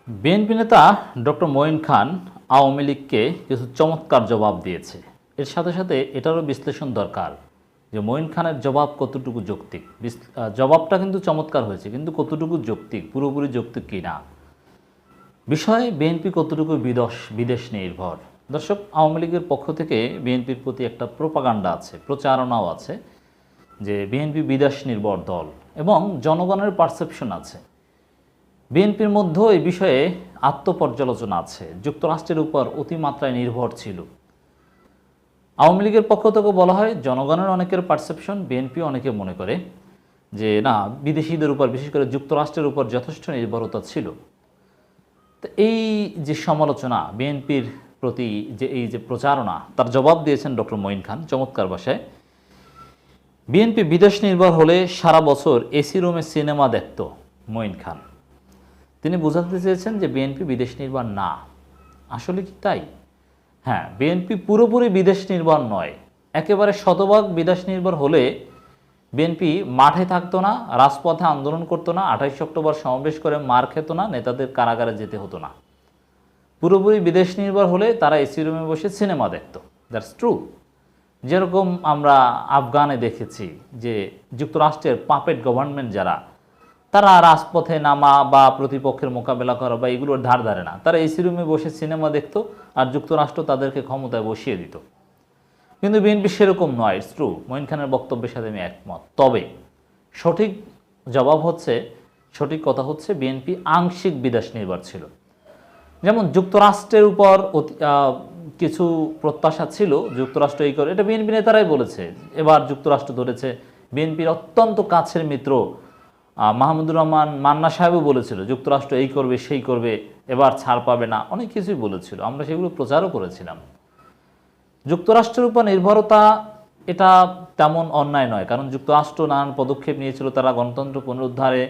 BNP নেতা doctor Moin খান আওয়ামী লীগকে কিছু চমৎকার জবাব দিয়েছে। এর সাথে সাথে এটারও বিশ্লেষণ দরকার যে মঈন খানের জবাব কতটুকু যৌক্তিক। জবাবটা কিন্তু চমৎকার হয়েছে, কিন্তু কতটুকু যৌক্তিক, পুরোপুরি যৌক্তিক কি না, বিষয়ে বিএনপি কতটুকু বিদেশ নির্ভর। দর্শক, আওয়ামী লীগের পক্ষ থেকে বিএনপির প্রতি একটা প্রোপাগান্ডা আছে, প্রচারণাও আছে যে বিএনপি বিদেশ নির্ভর দল, এবং জনগণের পারসেপশন আছে। বিএনপির মধ্যেও এই বিষয়ে আত্মপর্যালোচনা আছে, যুক্তরাষ্ট্রের উপর অতিমাত্রায় নির্ভর ছিল। আওয়ামী লীগের পক্ষ থেকে বলা হয় জনগণের অনেকের পারসেপশন, বিএনপি অনেকে মনে করে যে না, বিদেশিদের উপর, বিশেষ করে যুক্তরাষ্ট্রের উপর যথেষ্ট নির্ভরতা ছিল। তো এই যে সমালোচনা, বিএনপির প্রতি যে এই যে প্রচারণা, তার জবাব দিয়েছেন ডক্টর মঈন খান চমৎকার ভাষায়। বিএনপি বিদেশ নির্ভর হলে সারা বছর এসি রুমে সিনেমা দেখত মঈন খান। তিনি বোঝাতে চেয়েছেন যে বিএনপি বিদেশ নির্ভর না। আসলে কি তাই? হ্যাঁ, বিএনপি পুরোপুরি বিদেশ নির্ভর নয়। একেবারে শতভাগ বিদেশ নির্ভর হলে বিএনপি মাঠে থাকতো না, রাজপথে আন্দোলন করতো না, 28 অক্টোবর সমাবেশ করে মার খেত না, নেতাদের কারাগারে যেতে হতো না। পুরোপুরি বিদেশ নির্ভর হলে তারা এসি রুমে বসে সিনেমা দেখত। That's true. যেরকম আমরা আফগানে দেখেছি যে যুক্তরাষ্ট্রের পাপেট গভর্নমেন্ট যারা, তারা রাজপথে নামা বা প্রতিপক্ষের মোকাবেলা করা বা এগুলোর ধার ধারে না, তারা এসি রুমে বসে সিনেমা দেখত, আর যুক্তরাষ্ট্র তাদেরকে ক্ষমতায় বসিয়ে দিত। কিন্তু বিএনপি সেরকম নয়। ইটস ট্রু, মঈন খানের বক্তব্যের সাথে আমি একমত। তবে সঠিক জবাব হচ্ছে, সঠিক কথা হচ্ছে বিএনপি আংশিক বিদেশ নির্ভর ছিল। যেমন যুক্তরাষ্ট্রের উপর কিছু প্রত্যাশা ছিল, যুক্তরাষ্ট্র এই করে, এটা বিএনপি নেতারাই বলেছে। এবার যুক্তরাষ্ট্র ধরেছে। বিএনপির অত্যন্ত কাছের মিত্র মাহমুদুর রহমান মান্না সাহেবও বলেছিল যুক্তরাষ্ট্র এই করবে সেই করবে, এবার ছাড় পাবে না, অনেক কিছুই বলেছিল। আমরা সেগুলো প্রচারও করেছিলাম। যুক্তরাষ্ট্রের উপর নির্ভরতা এটা তেমন অন্যায় নয়, কারণ যুক্তরাষ্ট্র নানান পদক্ষেপ নিয়েছিল। তারা গণতন্ত্র পুনরুদ্ধারে,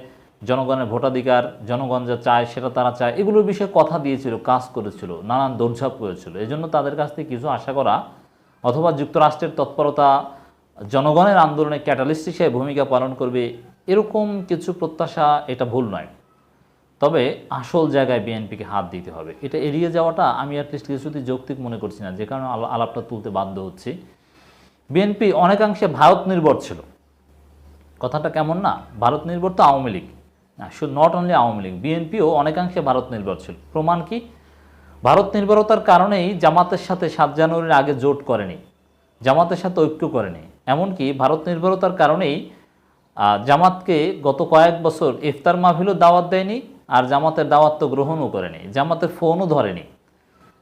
জনগণের ভোটাধিকার, জনগণ যা চায় সেটা তারা চায়, এগুলোর বিষয়ে কথা দিয়েছিল, কাজ করেছিল, নানান দৌড়ঝাঁপ করেছিল। এই জন্য তাদের কাছ থেকে কিছু আশা করা, অথবা যুক্তরাষ্ট্রের তৎপরতা জনগণের আন্দোলনে ক্যাটালিস্ট হিসেবে ভূমিকা পালন করবে, এরকম কিছু প্রত্যাশা, এটা ভুল নয়। তবে আসল জায়গায় বিএনপিকে হাত দিতে হবে। এটা এড়িয়ে যাওয়াটা আমি অ্যাটলিস্ট কিছুতেই যৌক্তিক মনে করছি না, যে কারণে আলাপটা তুলতে বাধ্য হচ্ছি। বিএনপি অনেকাংশে ভারত নির্ভর ছিল। কথাটা কেমন না? ভারত নির্ভর তো আওয়ামী লীগ না, শুধু নট অনলি আওয়ামী লীগ, বিএনপিও অনেকাংশে ভারত নির্ভর ছিল। প্রমাণ কি? ভারত নির্ভরতার কারণেই জামাতের সাথে 7 জানুয়ারির আগে জোট করেনি, জামাতের সাথে ঐক্য করেনি। এমনকি ভারত নির্ভরতার কারণেই জামাতকে গত কয়েক বছর ইফতার মাহফিলও দাওয়াত দেয়নি, আর জামাতের দাওয়াত তো গ্রহণও করেনি, জামাতের ফোনও ধরেনি।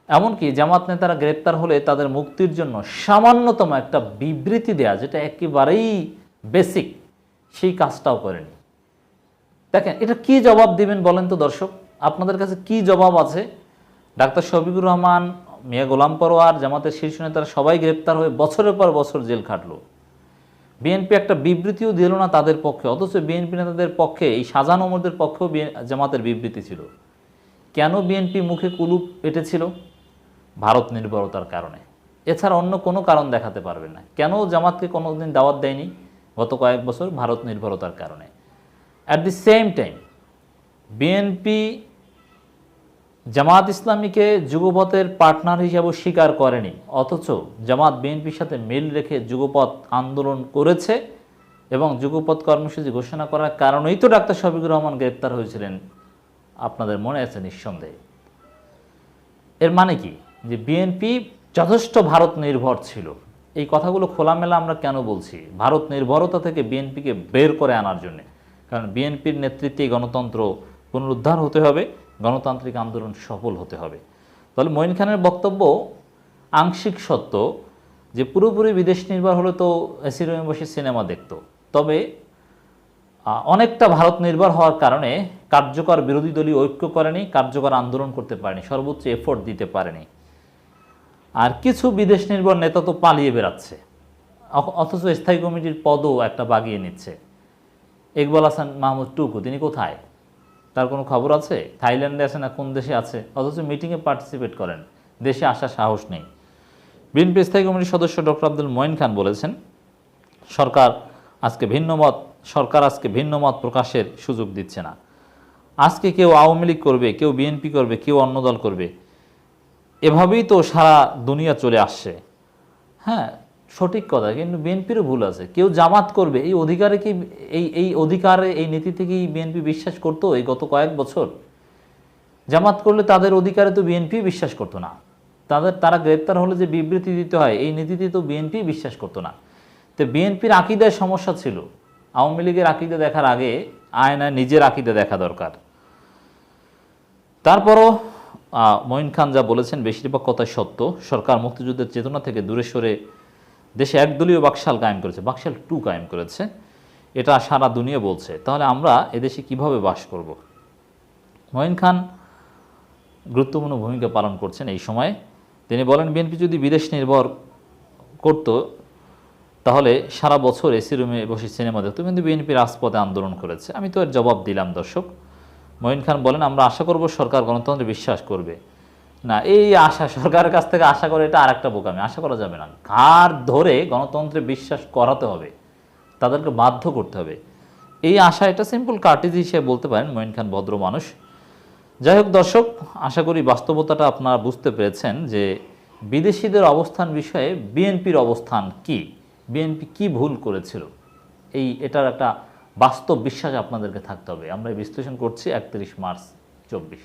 এমনকি জামাত নেতারা গ্রেপ্তার হলে তাদের মুক্তির জন্য সামান্যতম একটা বিবৃতি দেয়া, যেটা একেবারেই বেসিক, সেই কাজটাও করেনি। দেখেন, এটা কি জবাব দিবেন বলেন তো দর্শক? আপনাদের কাছে কি জবাব আছে? ডাক্তার শফিকুর রহমান, মিয়া গোলাম পরোয়ার, জামাতের শীর্ষ নেতারা সবাই গ্রেপ্তার হয়ে বছরের পর বছর জেল খাটলো। বিএনপি একটা বিবৃতিও দিল না তাদের পক্ষে, অথচ বিএনপি নেতাদের পক্ষে, এই শাহজাহান ওমরদের পক্ষেও জামাতের বিবৃতি ছিল। কেন বিএনপি মুখে কুলুপ এঁটেছিল? ভারত নির্ভরতার কারণে। এছাড়া অন্য কোনো কারণ দেখাতে পারবে না। কেন জামাতকে কোনোদিন দাওয়াত দেয়নি গত কয়েক বছর? ভারত নির্ভরতার কারণে। At the same time BNP Jamaat ইসলামীকে যুগপথের পার্টনার হিসাবে স্বীকার করেনি, অথচ জামাত বিএনপির সাথে মিল রেখে যুগপথ আন্দোলন করেছে, এবং যুগপথ কর্মসূচি ঘোষণা করার কারণেই তো ডাক্তার শফিকুর রহমান গ্রেপ্তার হয়েছিলেন, আপনাদের মনে আছে নিঃসন্দেহে। এর মানে কি? যে বিএনপি যথেষ্ট ভারত নির্ভর ছিল। এই কথাগুলো খোলামেলা আমরা কেন বলছি? ভারত নির্ভরতা থেকে বিএনপিকে বের করে আনার জন্যে। কারণ বিএনপির নেতৃত্বে গণতন্ত্র পুনরুদ্ধার হতে হবে, গণতান্ত্রিক আন্দোলন সফল হতে হবে। তাহলে মঈন খানের বক্তব্য আংশিক সত্য, যে পুরোপুরি বিদেশ নির্ভর হলে তো এসি রুমে বসে সিনেমা দেখত। তবে অনেকটা ভারত নির্ভর হওয়ার কারণে কার্যকর বিরোধী দলীয় ঐক্য করেনি, কার্যকর আন্দোলন করতে পারেনি, সর্বোচ্চ এফোর্ট দিতে পারেনি। আর কিছু বিদেশ নির্ভর নেতা তো পালিয়ে বেড়াচ্ছে, অথচ স্থায়ী কমিটির পদও একটা বাগিয়ে নিচ্ছে। ইকবাল হাসান মাহমুদ টুকু, তিনি কোথায়? তার কোনো খবর আছে? থাইল্যান্ডে আছে না কোন দেশে আছে, অথচ মিটিংয়ে পার্টিসিপেট করেন, দেশে আসার সাহস নেই। বিএনপি স্থায়ী কমিটির সদস্য ডক্টর আব্দুল মঈন খান বলেছেন, সরকার আজকে ভিন্ন মত প্রকাশের সুযোগ দিচ্ছে না। আজকে কেউ আওয়ামী লীগ করবে, কেউ বিএনপি করবে, কেউ অন্য দল করবে, এভাবেই তো সারা দুনিয়া চলে আসছে। হ্যাঁ, সঠিক কথা, কিন্তু বিএনপিরও ভুল আছে। কেউ জামাত করবে, এই অধিকারে কি, এই অধিকারে, এই নীতিতে কি বিএনপি বিশ্বাস করতো এই গত কয়েক বছর? জামাত করলে তাদের অধিকারে তো বিএনপি বিশ্বাস করতো না। তারা গ্রেপ্তার হলে যে বিবৃতি দিতে হয়, এই নীতিতে তো বিএনপি বিশ্বাস করতো না। তো বিএনপির আকিদায় সমস্যা ছিল। আওয়ামী লীগের আকিদা দেখার আগে আয়নায় নিজের আকিদা দেখা দরকার। তারপরও মঈন খান যা বলেছেন বেশিরভাগ কথাই সত্য। সরকার মুক্তিযুদ্ধের চেতনা থেকে দূরে সরে দেশে একদলীয় বাকশাল কায়েম করেছে, বাকশাল 2 কায়েম করেছে। এটা সারা দুনিয়া বলছে। তাহলে আমরা এদেশে কিভাবে বাস করব? মঈন খান গুরুত্বপূর্ণ ভূমিকা পালন করছেন এই সময়ে। তিনি বলেন, বিএনপি যদি বিদেশ নির্ভর করত তাহলে সারা বছর এসি রুমে বসে সিনেমা দেখতো, কিন্তু বিএনপি রাজপথে আন্দোলন করেছে। আমি তো এর জবাব দিলাম দর্শক। মঈন খান বলেন, আমরা আশা করব সরকার গণতন্ত্রে বিশ্বাস করবে না। এই আশা, সরকারের কাছ থেকে আশা করে, এটা আরেকটা বোকামি। আশা করা যাবে না, ঘাড় ধরে গণতন্ত্রে বিশ্বাস করাতে হবে, তাদেরকে বাধ্য করতে হবে। এই আশা, এটা সিম্পল কার্টিজি হিসেবে বলতে পারেন। মঈন খান ভদ্র মানুষ। যাই হোক দর্শক, আশা করি বাস্তবতাটা আপনারা বুঝতে পেরেছেন যে বিদেশিদের অবস্থান বিষয়ে বিএনপির অবস্থান কি, বিএনপি কি ভুল করেছিল। এটার একটা বাস্তব বিশ্বাস আপনাদেরকে থাকতে হবে। আমরা এই বিশ্লেষণ করছি 31 মার্চ 24।